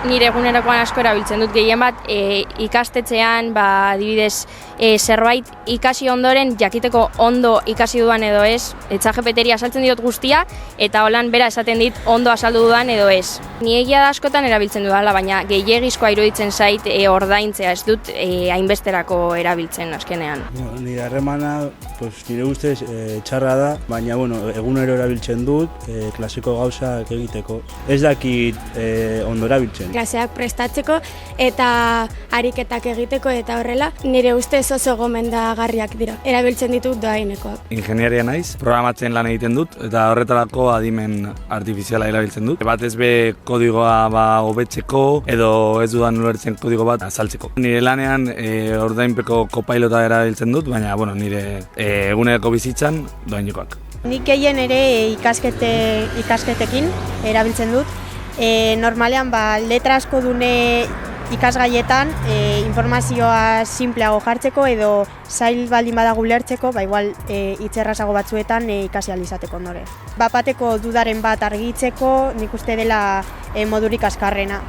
Nire egunerokoan asko erabiltzen dut, gehien bat ikastetxean, adibidez, zerbait ikasi ondoren, jakiteko ondo ikasi dudan edo ez, ChatGPTri azaltzen diot guztia, eta holan bera esaten dit ondo azaldu dudan edo ez. Ni egia da askotan erabiltzen dudala, baina gehiegizkoa iruditzen zait ordaintzea, ez dut hainbesterako erabiltzen azkenean. Nire harremana, nire ustez txarra da, baina egunero erabiltzen dut, klasiko gauzak egiteko. Ez dakit ondo erabiltzen. Klaseak prestatzeko eta ariketak egiteko eta horrela, nire ustez oso gomendagarriak dira. Erabiltzen ditut doainekoak. Ingenieria naiz, programatzen lan egiten dut eta horretarako adimen artifiziala erabiltzen dut. Batez be kodigoa hobetzeko edo ez dudan ulertzen kodigo bat azaltzeko. Nire lanean ordainpeko kopilota erabiltzen dut, baina nire eguneroko bizitzan doainekoak. Nik gehien ere ikasketekin erabiltzen dut. Normalean letra asko dune ikasgaietan informazioa simpleago jartzeko edo zail baldin badago ulertzeko, igual itxerrazago batzuetan ikasi ahal izateko ondoren. Bapateko dudaren bat argitzeko nik uste dela modurik azkarrena.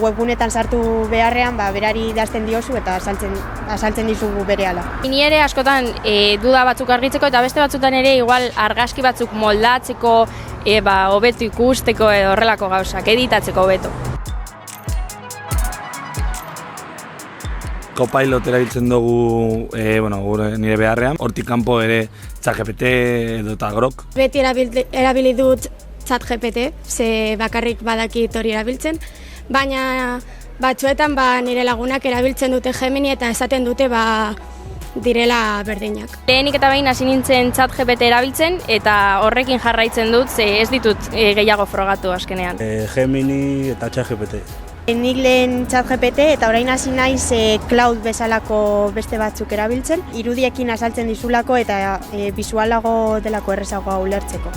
Webgunetan sartu beharrean berari idazten diozu eta azaltzen dizugu berehala. Ni ere askotan duda batzuk argitzeko eta beste batzutan ere igual argazki batzuk moldatzeko, hobeto ikusteko edo horrelako gauzak, editatzeko hobeto. Copilot erabiltzen dugu nire beharrean, hortik kanpo ere ChatGPT edo eta Grok. Beti erabili dut ChatGPT, ze bakarrik badakit hori erabiltzen, baina batzuetan nire lagunak erabiltzen dute Gemini eta esaten dute direla berdinak. Lehenik eta behin hasi nintzen ChatGPT erabiltzen eta horrekin jarraitzen dut, ze ez ditut gehiago frogatu azkenean. Gemini eta ChatGPT. Nik lehen ChatGPT eta orain hasi naiz Cloud bezalako beste batzuk erabiltzen. Irudiekin azaltzen dizulako eta bisualago delako errezagoa ulertzeko.